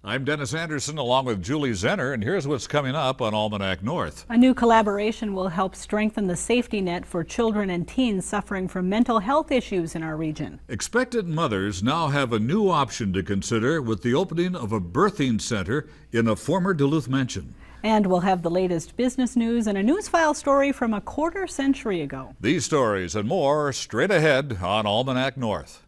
I'm Dennis Anderson along with Julie Zenner, and here's what's coming up on Almanac North. A new collaboration will help strengthen the safety net for children and teens suffering from mental health issues in our region. Expectant mothers now have a new option to consider with the opening of a birthing center in a former Duluth mansion. And we'll have the latest business news and a Newsfile story from a quarter century ago. These stories and more straight ahead on Almanac North.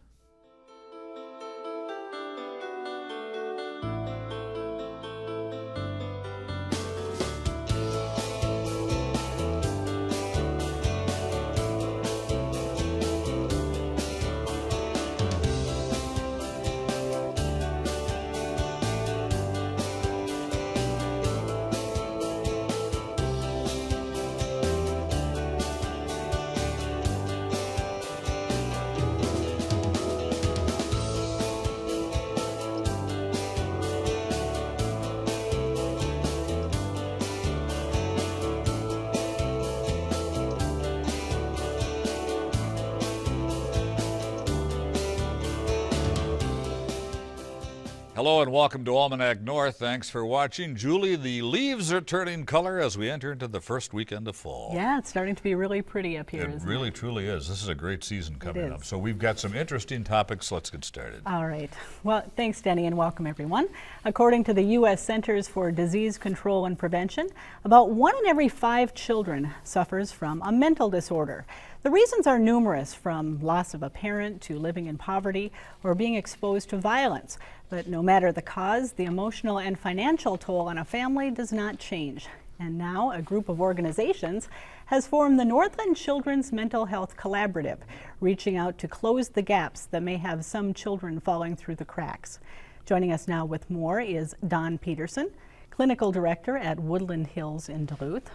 Hello and welcome to Almanac North. Thanks for watching. Julie, the leaves are turning color as we enter into the first weekend of fall. Yeah, it's starting to be really pretty up here, It isn't really it? truly is. This is a great season coming is. up. So we've got some interesting topics. Let's get started. All right. Well, thanks, Denny, and welcome, everyone. According to the U.S. Centers for Disease Control and Prevention, about 1 in every 5 children suffers from a mental disorder. The reasons are numerous, from loss of a parent to living in poverty or being exposed to violence. But no matter the cause, the emotional and financial toll on a family does not change. And now a group of organizations has formed the Northland Children's Mental Health Collaborative, reaching out to close the gaps that may have some children falling through the cracks. Joining us now with more is Don Peterson, Clinical Director at Woodland Hills in Duluth.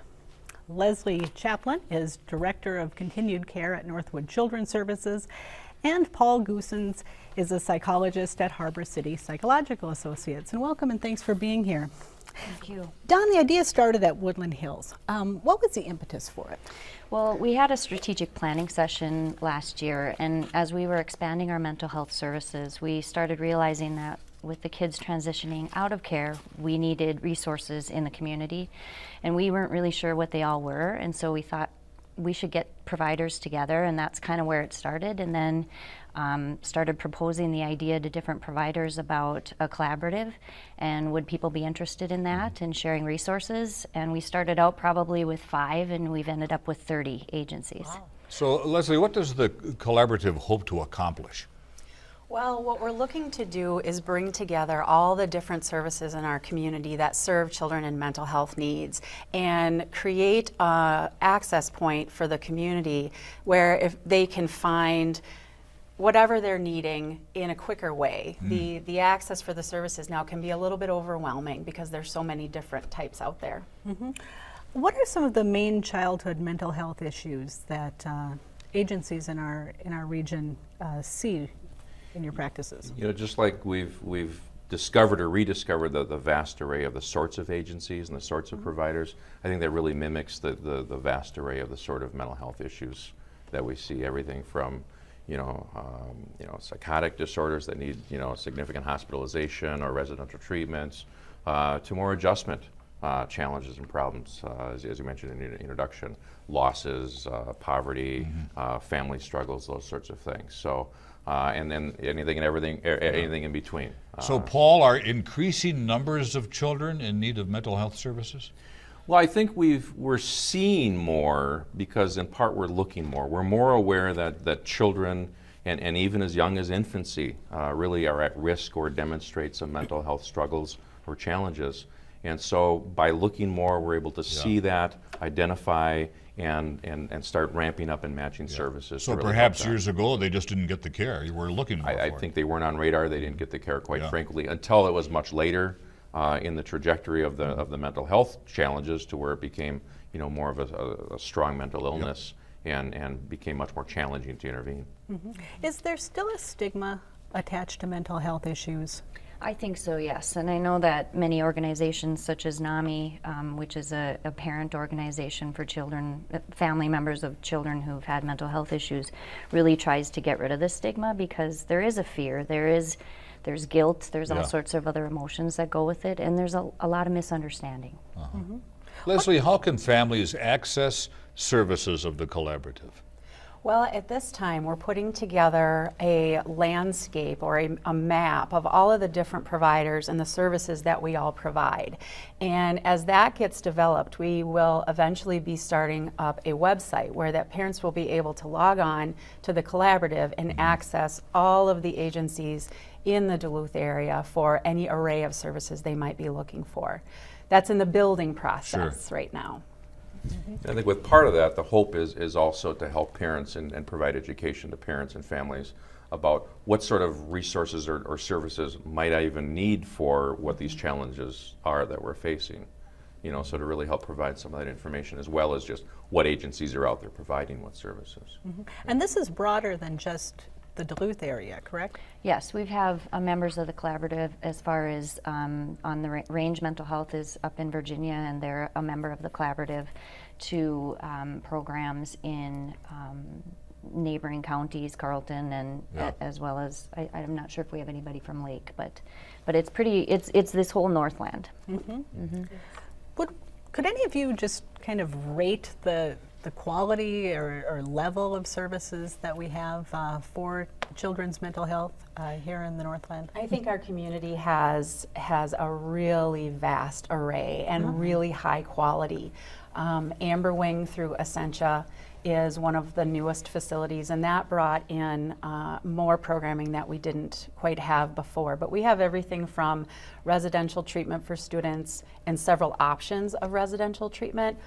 Leslie Chaplin is Director of Continued Care at Northwood Children's Services, and Paul Goossens is a psychologist at Harbor City Psychological Associates. And welcome and thanks for being here. Thank you. Don, the idea started at Woodland Hills. What was the impetus for it? Well, we had a strategic planning session last year, and as we were expanding our mental health services, we started realizing that with the kids transitioning out of care, we needed resources in the community, and we weren't really sure what they all were, and so we thought we should get providers together, and that's kind of where it started, and then started proposing the idea to different providers about a collaborative, and would people be interested in that and sharing resources. And we started out probably with 5, and we've ended up with 30 agencies. Wow. So Leslie, what does the collaborative hope to accomplish? Well, what we're looking to do is bring together all the different services in our community that serve children in mental health needs and create an access point for the community where if they can find whatever they're needing in a quicker way. The access for the services now can be a little bit overwhelming because there's so many different types out there. What are some of the main childhood mental health issues that agencies in our region see in your practices? You know, just like we've discovered or rediscovered the vast array of the sorts of agencies and the sorts of providers, I think that really mimics the vast array of the sort of mental health issues that we see. Everything from psychotic disorders that need significant hospitalization or residential treatments, to more adjustment challenges and problems, as you mentioned in the introduction, losses, poverty, family struggles, those sorts of things. So. And then anything and everything, anything in between. So Paul, are increasing numbers of children in need of mental health services? Well, I think we're seeing more because in part we're looking more. We're more aware that children and even as young as infancy really are at risk or demonstrate some mental health struggles or challenges. And so by looking more, we're able to see that, identify, and start ramping up and matching services. So to really perhaps help them. years ago they just didn't get the care. You were looking more I for think it. they weren't on radar. They didn't get the care, quite frankly, until it was much later in the trajectory of the mental health challenges, to where it became more of a strong mental illness and became much more challenging to intervene. Is there still a stigma attached to mental health issues? I think so, yes. And I know that many organizations such as NAMI, which is a parent organization for children, family members of children who've had mental health issues, really tries to get rid of the stigma, because there is a fear. There's there's guilt, there's Yeah. all sorts of other emotions that go with it, and there's a lot of misunderstanding. Leslie, how can families access services of the collaborative? Well, at this time, we're putting together a landscape or a map of all of the different providers and the services that we all provide. And as that gets developed, we will eventually be starting up a website where that parents will be able to log on to the collaborative and access all of the agencies in the Duluth area for any array of services they might be looking for. That's in the building process right now. I think with part of that, the hope is also to help parents and provide education to parents and families about what sort of resources or services might I even need for what these challenges are that we're facing. You know, so to really help provide some of that information, as well as just what agencies are out there providing what services. And this is broader than just the Duluth area, correct? Yes, we have members of the collaborative as far as on the range mental health is up in Virginia, and they're a member of the collaborative, to programs in neighboring counties, Carleton, and as well as I'm not sure if we have anybody from Lake, but it's pretty. It's this whole Northland. Could any of you just kind of rate the quality or level of services that we have for children's mental health here in the Northland? I think our community has a really vast array and really high quality. Amber Wing through Essentia is one of the newest facilities, and that brought in more programming that we didn't quite have before. But we have everything from residential treatment for students and several options of residential treatment,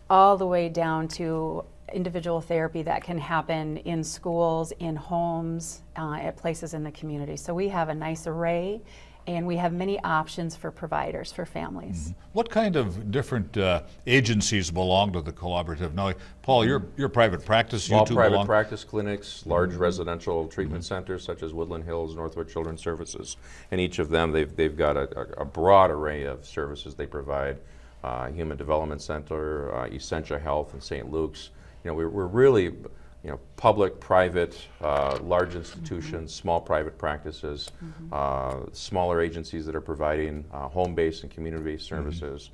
all the way down to individual therapy that can happen in schools, in homes, at places in the community. So we have a nice array, and we have many options for providers, for families. What kind of different agencies belong to the collaborative? Now, Paul, you're private practice. You Small two private belong. practice clinics, large residential treatment centers such as Woodland Hills, Northwood Children's Services, and each of them they've got a broad array of services they provide. Human Development Center, Essentia Health, and St. Luke's. You know, we're really, you know, public, private, large institutions, small private practices, smaller agencies that are providing home-based and community-based services.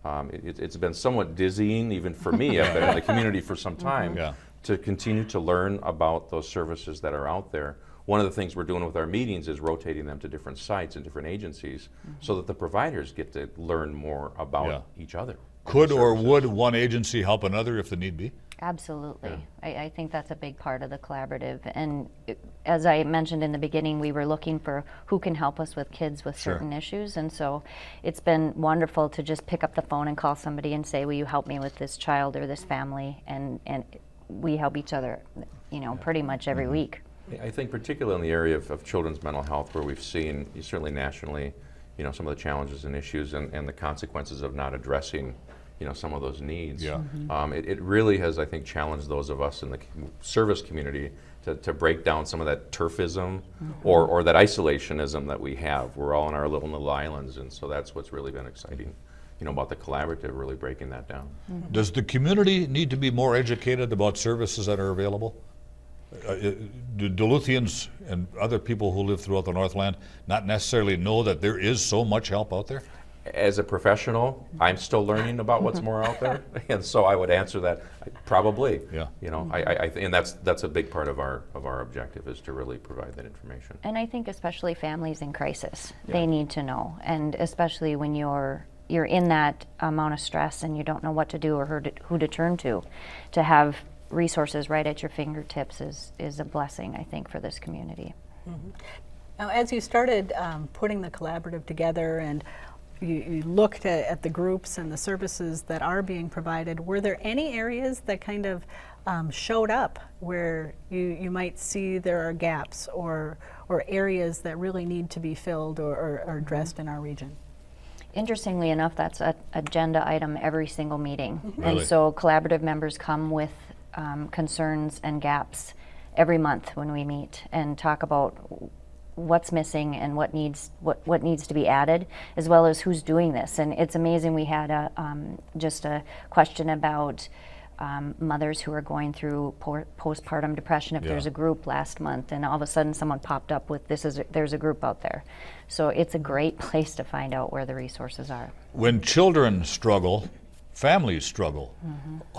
It's been somewhat dizzying, even for me. I've been in the community for some time, to continue to learn about those services that are out there. One of the things we're doing with our meetings is rotating them to different sites and different agencies so that the providers get to learn more about each other. Could or would one agency help another if the need be? Absolutely. I think that's a big part of the collaborative. And as I mentioned in the beginning, we were looking for who can help us with kids with certain issues. And so it's been wonderful to just pick up the phone and call somebody and say, will you help me with this child or this family? And we help each other, you know, pretty much every week. I think particularly in the area of children's mental health, where we've seen, certainly nationally, you know, some of the challenges and issues and the consequences of not addressing, you know, some of those needs. It really has, I think, challenged those of us in the service community to break down some of that turfism or that isolationism that we have. We're all in our little islands, and so that's what's really been exciting, you know, about the collaborative, really breaking that down. Does the community need to be more educated about services that are available? Do Duluthians and other people who live throughout the Northland not necessarily know that there is so much help out there? As a professional, I'm still learning about what's more out there, and so I would answer that probably. You know, and that's a big part of our objective, is to really provide that information. And I think especially families in crisis, they need to know, and especially when you're in that amount of stress and you don't know what to do or who to turn to have resources right at your fingertips is a blessing, I think, for this community. Now, as you started putting the collaborative together and you looked at the groups and the services that are being provided, were there any areas that kind of showed up where you might see there are gaps or areas that really need to be filled or addressed in our region? Interestingly enough, that's an agenda item every single meeting. Really? And so collaborative members come with concerns and gaps every month when we meet and talk about what's missing and what needs to be added, as well as who's doing this. And it's amazing. We had just a question about mothers who are going through postpartum depression. If there's a group last month and all of a sudden someone popped up with there's a group out there. So it's a great place to find out where the resources are. When children struggle, families struggle.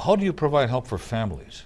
How do you provide help for families?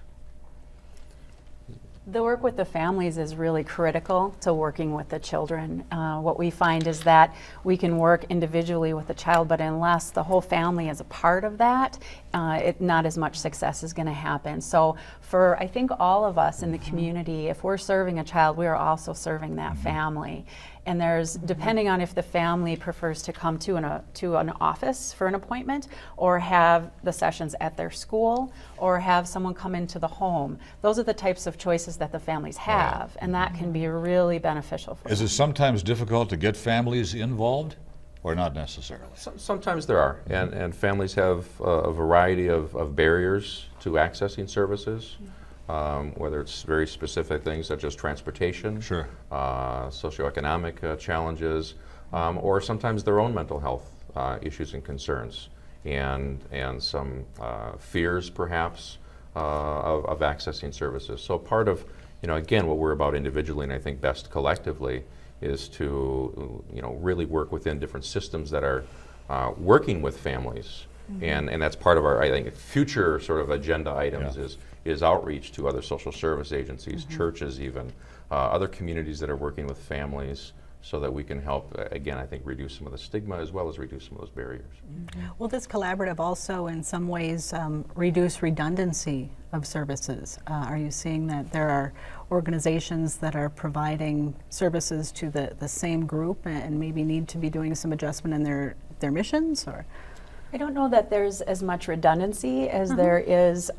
The work with the families is really critical to working with the children. What we find is that we can work individually with the child, but unless the whole family is a part of that, not as much success is going to happen. So for, I think, all of us in the community, if we're serving a child, we are also serving that family. And there's, depending on if the family prefers to come to an office for an appointment, or have the sessions at their school, or have someone come into the home. Those are the types of choices that the families have, and that can be really beneficial for Is them. it sometimes difficult to get families involved, or not necessarily? Sometimes there are, and families have a variety of barriers to accessing services, whether it's very specific things such as transportation, Sure. socioeconomic challenges, or sometimes their own mental health issues and concerns, and some fears perhaps of accessing services. So part of, again, what we're about individually, and I think best collectively, is to really work within different systems that are working with families, and that's part of our, I think, future sort of agenda items is outreach to other social service agencies, churches even, other communities that are working with families, so that we can help, again, I think, reduce some of the stigma as well as reduce some of those barriers. Will this collaborative also in some ways reduce redundancy of services? Are you seeing that there are organizations that are providing services to the same group and maybe need to be doing some adjustment in their missions? Or I don't know that there's as much redundancy as there is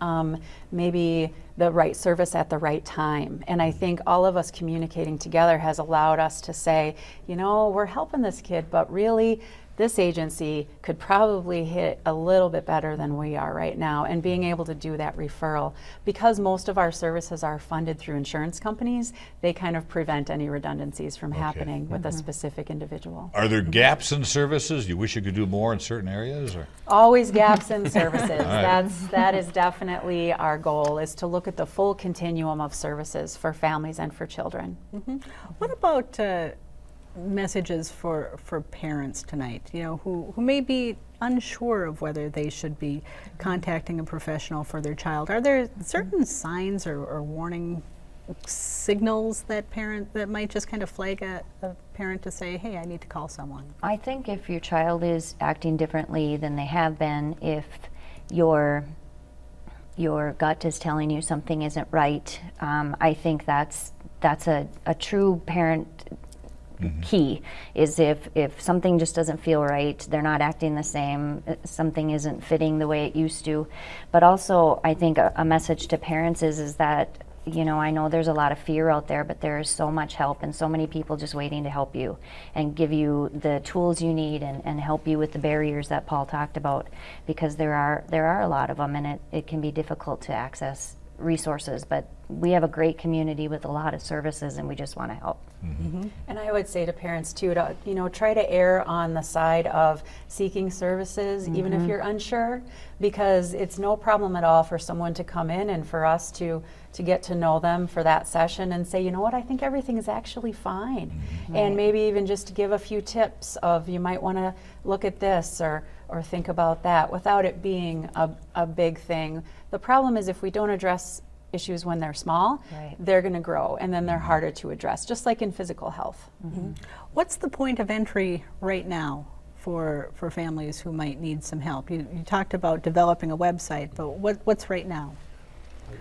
maybe the right service at the right time. And I think all of us communicating together has allowed us to say, we're helping this kid, but really this agency could probably hit a little bit better than we are right now, and being able to do that referral. Because most of our services are funded through insurance companies, they kind of prevent any redundancies from happening with a specific individual. Are there gaps in services? You wish you could do more in certain areas? Or? Always gaps in services. right. That is definitely our goal, is to look at the full continuum of services for families and for children. what about messages for parents tonight, who may be unsure of whether they should be contacting a professional for their child? Are there certain signs or warning signals that might just kind of flag a parent to say, hey, I need to call someone? I think if your child is acting differently than they have been, if your gut is telling you something isn't right, I think that's a true parent key, is if something just doesn't feel right, they're not acting the same, something isn't fitting the way it used to. But also, I think a message to parents is that, I know there's a lot of fear out there, but there is so much help and so many people just waiting to help you and give you the tools you need and help you with the barriers that Paul talked about, because there are a lot of them, and it can be difficult to access resources, but we have a great community with a lot of services, and we just want to help. And I would say to parents too, to try to err on the side of seeking services, even if you're unsure, because it's no problem at all for someone to come in and for us to get to know them for that session and say, what, I think everything is actually fine. And maybe even just to give a few tips of, you might want to look at this or think about that, without it being a big thing. The problem is if we don't address issues when they're small, they're going to grow, and then they're harder to address, just like in physical health. What's the point of entry right now for families who might need some help? You talked about developing a website, but what's right now?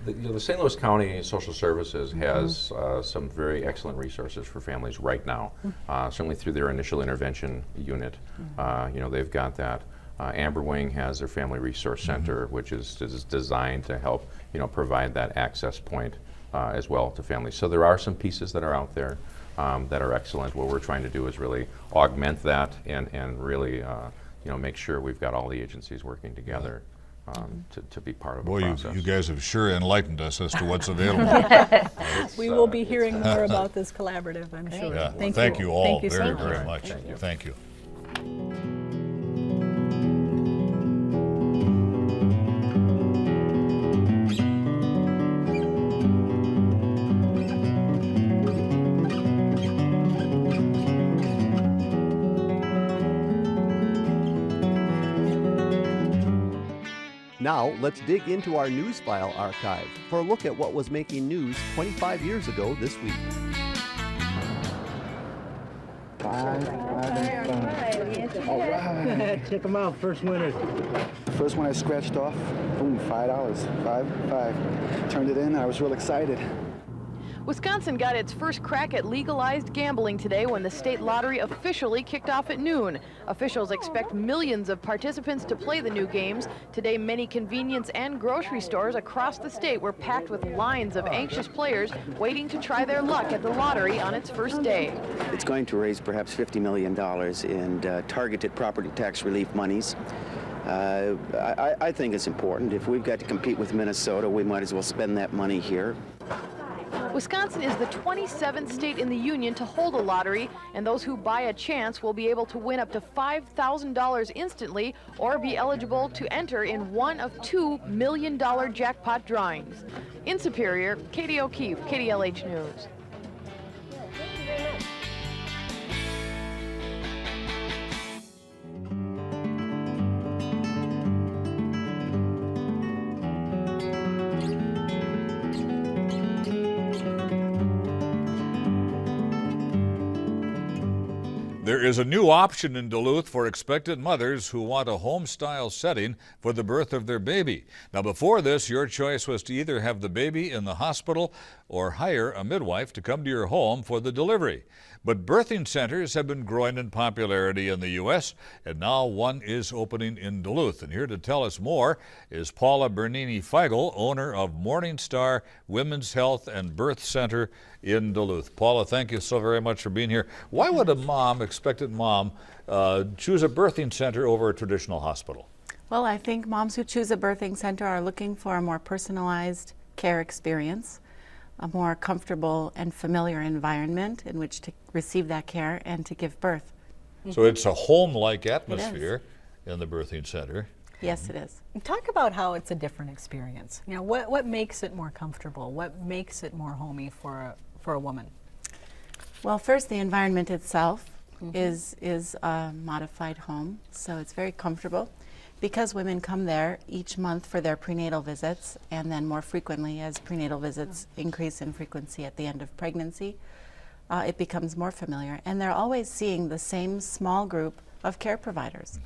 The St. Louis County Social Services has some very excellent resources for families right now, certainly through their initial intervention unit. They've got that. Amber Wing has their Family Resource Center, which is designed to help provide that access point as well to families. So there are some pieces that are out there that are excellent. What we're trying to do is really augment that and really make sure we've got all the agencies working together to be part of the process. You guys have sure enlightened us as to what's available. We will be hearing more about this collaborative, I'm sure. Yeah. Thank you all Thank you very, so very much. much. Thank you. Now, let's dig into our news file archive for a look at what was making news 25 years ago this week. Check them out, first winner. First one I scratched off, boom, $5. Five. Turned it in, I was real excited. Wisconsin got its first crack at legalized gambling today when the state lottery officially kicked off at noon. Officials expect millions of participants to play the new games. Today, many convenience and grocery stores across the state were packed with lines of anxious players waiting to try their luck at the lottery on its first day. It's going to raise perhaps $50 million in targeted property tax relief monies. I think it's important. If we've got to compete with Minnesota, we might as well spend that money here. Wisconsin is the 27th state in the union to hold a lottery, and those who buy a chance will be able to win up to $5,000 instantly or be eligible to enter in one of $2 million jackpot drawings. In Superior, Katie O'Keefe, KDLH News. There is a new option in Duluth for expectant mothers who want a home-style setting for the birth of their baby. Now, before this, your choice was to either have the baby in the hospital or hire a midwife to come to your home for the delivery. But birthing centers have been growing in popularity in the U.S., and now one is opening in Duluth. And here to tell us more is Paula Bernini Feigal, owner of Morning Star Women's Health and Birth Center in Duluth. Paula, thank you so very much for being here. Why would a mom, expectant mom, choose a birthing center over a traditional hospital? Well, I think moms who choose a birthing center are looking for a more personalized care experience, a more comfortable and familiar environment in which to receive that care and to give birth. So it's a home-like atmosphere in the birthing center. Yes, it is. Talk about how it's a different experience. You know, what makes it more comfortable? What makes it more homey for a woman? Well, first, the environment itself is a modified home, so it's very comfortable. Because women come there each month for their prenatal visits, and then more frequently as prenatal visits increase in frequency at the end of pregnancy, it becomes more familiar. And they're always seeing the same small group of care providers.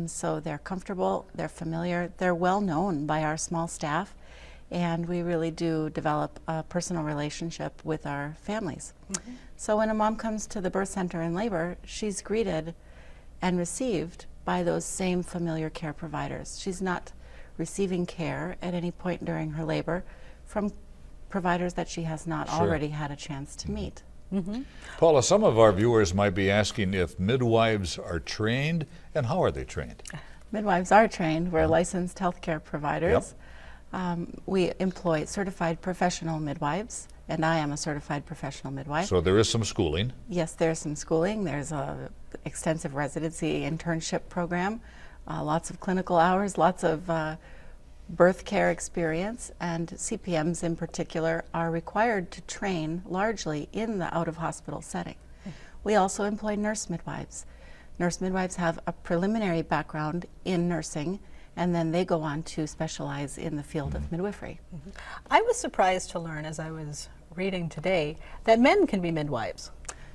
So they're comfortable, they're familiar, they're well known by our small staff, and we really do develop a personal relationship with our families. So when a mom comes to the birth center in labor, she's greeted and received by those same familiar care providers. She's not receiving care at any point during her labor from providers that she has not already had a chance to meet. Paula, some of our viewers might be asking if midwives are trained, and how are they trained? Midwives are trained. We're licensed healthcare providers. We employ certified professional midwives, and I am a certified professional midwife. So there is some schooling. Yes, there's some schooling. There's a extensive residency internship program, lots of clinical hours, lots of birth care experience, and CPMs in particular are required to train largely in the out-of-hospital setting. We also employ nurse midwives. Nurse midwives have a preliminary background in nursing, and then they go on to specialize in the field of midwifery. I was surprised to learn as I was reading today that men can be midwives.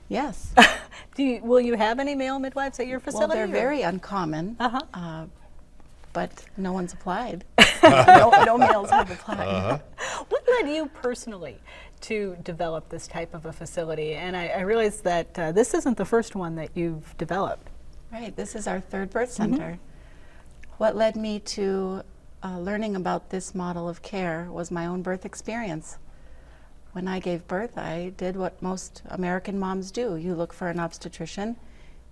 Yes. Will you have any male midwives at your facility? Well, they're very uncommon, but no one's applied. no males have applied. What led you personally to develop this type of a facility? And I realize that this isn't the first one that you've developed. Right, this is our third birth center. What led me to learning about this model of care was my own birth experience. When I gave birth, I did what most American moms do. You look for an obstetrician,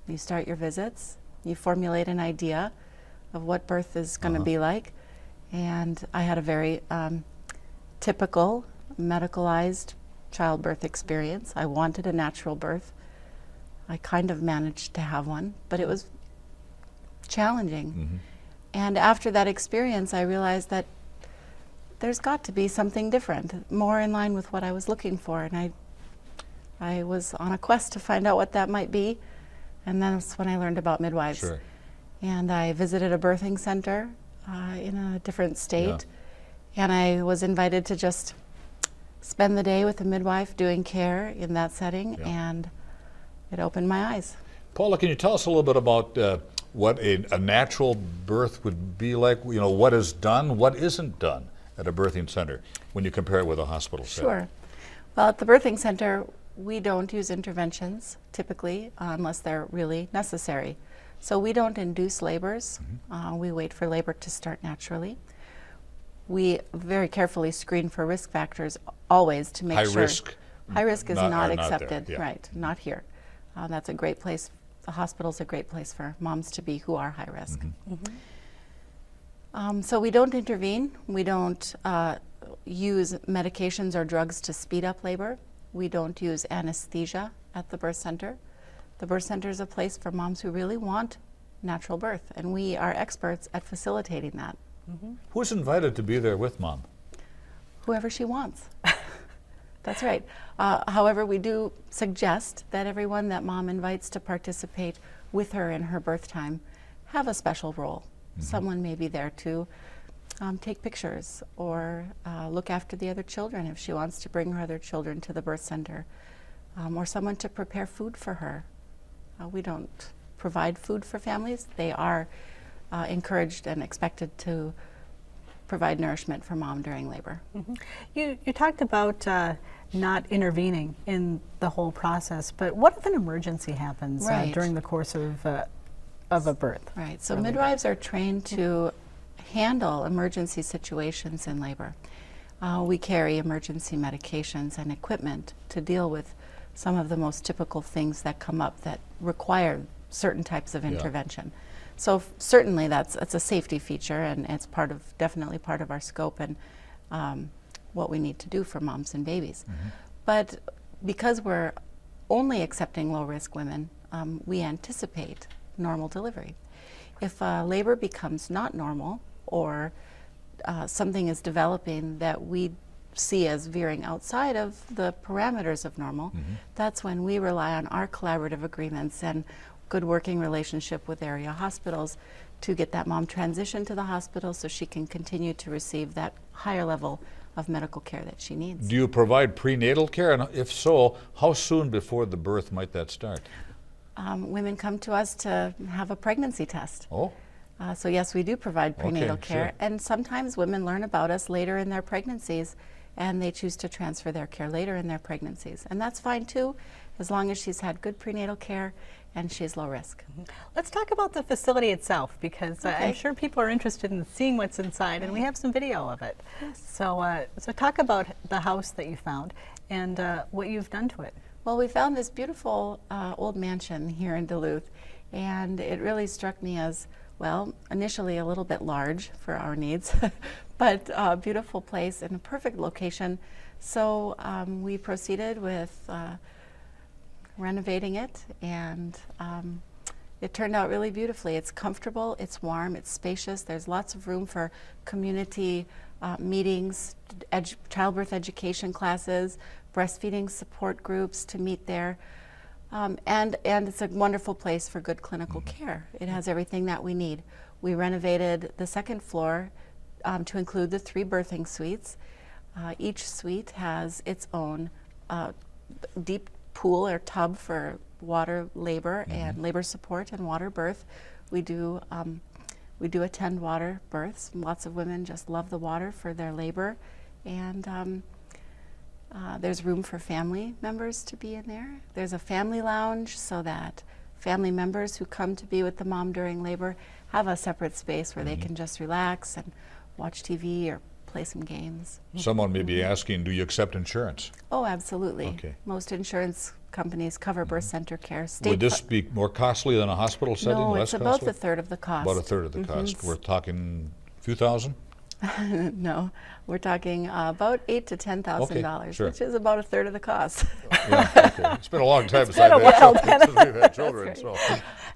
you start your visits, you formulate an idea of what birth is going to be like, and I had a very typical medicalized childbirth experience. I wanted a natural birth. I kind of managed to have one, but it was challenging. And after that experience, I realized that there's got to be something different, more in line with what I was looking for. And I was on a quest to find out what that might be. And that's when I learned about midwives. And I visited a birthing center in a different state. And I was invited to just spend the day with the midwife doing care in that setting, and it opened my eyes. Paula, can you tell us a little bit about what a natural birth would be like? You know, what is done, what isn't done at a birthing center when you compare it with a hospital setting? Sure. Well, at the birthing center, we don't use interventions typically unless they're really necessary. So we don't induce labors. We wait for labor to start naturally. We very carefully screen for risk factors always to make sure. High risk is not accepted. There, Right, not here. That's a great place. The hospital's a great place for moms to be who are high risk. So we don't intervene. We don't use medications or drugs to speed up labor. We don't use anesthesia at the birth center. The birth center is a place for moms who really want natural birth, and we are experts at facilitating that. Who's invited to be there with mom? Whoever she wants. That's right. However, we do suggest that everyone that mom invites to participate with her in her birth time have a special role. Someone may be there to take pictures or look after the other children if she wants to bring her other children to the birth center, or someone to prepare food for her. We don't provide food for families. They are encouraged and expected to provide nourishment for mom during labor. You talked about not intervening in the whole process, but what if an emergency happens during the course of a birth? Right, so midwives are trained to handle emergency situations in labor. We carry emergency medications and equipment to deal with some of the most typical things that come up that require certain types of intervention. So certainly that's a safety feature, and it's definitely part of our scope and what we need to do for moms and babies. But because we're only accepting low-risk women, we anticipate normal delivery. If labor becomes not normal, or something is developing that we see as veering outside of the parameters of normal, that's when we rely on our collaborative agreements and good working relationship with area hospitals to get that mom transitioned to the hospital so she can continue to receive that higher level of medical care that she needs. Do you provide prenatal care? And if so, how soon before the birth might that start? Women come to us to have a pregnancy test. Oh. So yes, we do provide prenatal care, sure. and sometimes women learn about us later in their pregnancies, and they choose to transfer their care later in their pregnancies. And that's fine too, as long as she's had good prenatal care and she's low risk. Let's talk about the facility itself, because I'm sure people are interested in seeing what's inside, and we have some video of it. So, so talk about the house that you found and what you've done to it. Well, we found this beautiful old mansion here in Duluth, and it really struck me as, well, initially a little bit large for our needs, but a beautiful place in a perfect location. So we proceeded with renovating it, and it turned out really beautifully. It's comfortable, it's warm, it's spacious. There's lots of room for community meetings, childbirth education classes, breastfeeding support groups to meet there. And it's a wonderful place for good clinical care. It has everything that we need. We renovated the second floor to include the 3 birthing suites. Each suite has its own deep pool or tub for water labor and labor support and water birth. We do attend water births. Lots of women just love the water for their labor, and there's room for family members to be in there. There's a family lounge so that family members who come to be with the mom during labor have a separate space where they can just relax and watch TV or play some games. Someone may be asking, do you accept insurance? Oh, absolutely. Okay. Most insurance companies cover birth center care. Would this be more costly than a hospital setting? No, less it's about costly? a third of the cost. About a third of the cost. We're talking a few thousand? No, we're talking about $8,000 to $10,000, sure. which is about a third of the cost. Yeah, okay. It's been a long time since been a while, we've had children. So.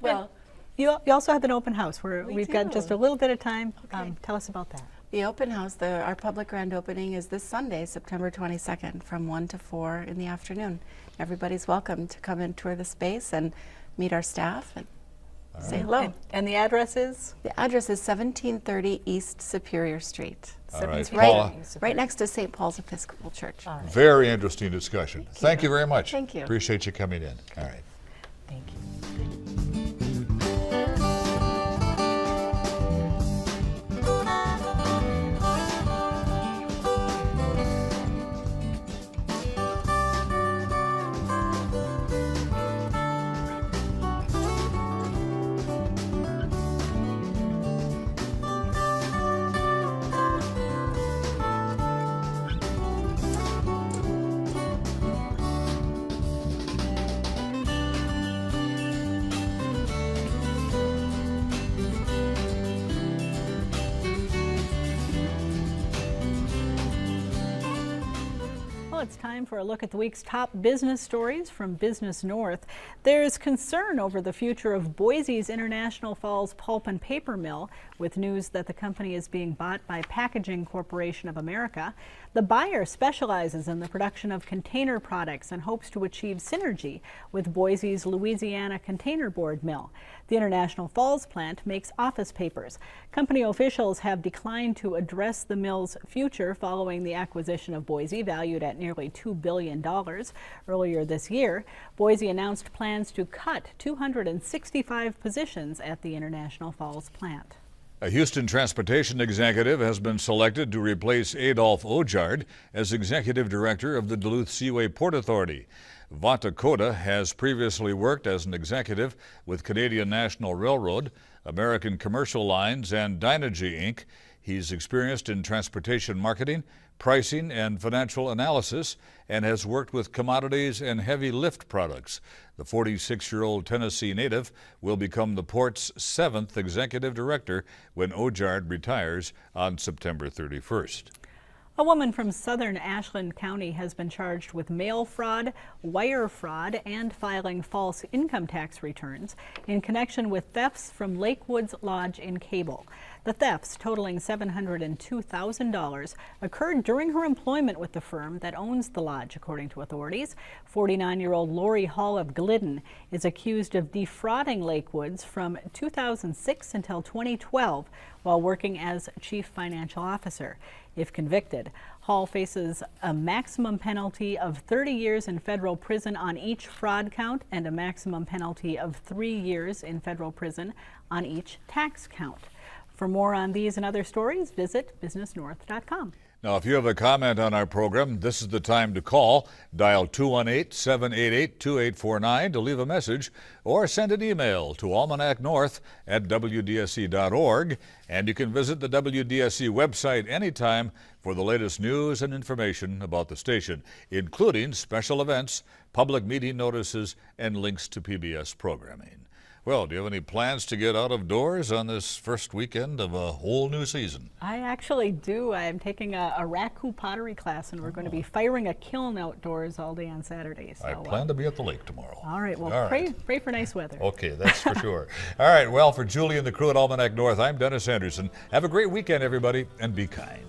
Well, You also have an open house where we've got do. just a little bit of time. Okay. Tell us about that. the open house, our public grand opening is this Sunday, September 22nd, from 1 to 4 in the afternoon. Everybody's welcome to come and tour the space and meet our staff and say hello. And the address is? The address is 1730 East Superior Street. All right, Right, Paula, right next to St. Paul's Episcopal Church. very interesting discussion. Thank you very much. Thank you. Appreciate you coming in. All right. Thank you. Well, it's time for a look at the week's top business stories from Business North. There's concern over the future of Boise's International Falls Pulp and Paper Mill, with news that the company is being bought by Packaging Corporation of America. The buyer specializes in the production of container products and hopes to achieve synergy with Boise's Louisiana Containerboard Mill. The International Falls plant makes office papers. Company officials have declined to address the mill's future following the acquisition of Boise, valued at nearly $2 billion. Earlier this year, Boise announced plans to cut 265 positions at the International Falls plant. A Houston transportation executive has been selected to replace Adolph Ojard as executive director of the Duluth Seaway Port Authority. Vata Koda has previously worked as an executive with Canadian National Railroad, American Commercial Lines, and Dynegy, Inc. He's experienced in transportation marketing, pricing, and financial analysis, and has worked with commodities and heavy lift products. The 46-year-old Tennessee native will become the port's 7th executive director when Ojard retires on September 31st. A woman from southern Ashland County has been charged with mail fraud, wire fraud, and filing false income tax returns in connection with thefts from Lakewoods Lodge in Cable. The thefts, totaling $702,000, occurred during her employment with the firm that owns the lodge, according to authorities. 49-year-old Lori Hall of Glidden is accused of defrauding Lakewoods from 2006 until 2012 while working as chief financial officer. If convicted, Hall faces a maximum penalty of 30 years in federal prison on each fraud count and a maximum penalty of 3 years in federal prison on each tax count. For more on these and other stories, visit businessnorth.com. Now, if you have a comment on our program, this is the time to call. Dial 218-788-2849 to leave a message or send an email to Almanac North at WDSE.org. And you can visit the WDSE website anytime for the latest news and information about the station, including special events, public meeting notices, and links to PBS programming. Well, do you have any plans to get out of doors on this first weekend of a whole new season? I actually do. I'm taking a raku pottery class, and we're going to be firing a kiln outdoors all day on Saturday. So, I plan to be at the lake tomorrow. All right. Well, All pray for nice weather. Okay, that's for sure. All right, well, for Julie and the crew at Almanac North, I'm Dennis Anderson. Have a great weekend, everybody, and be kind.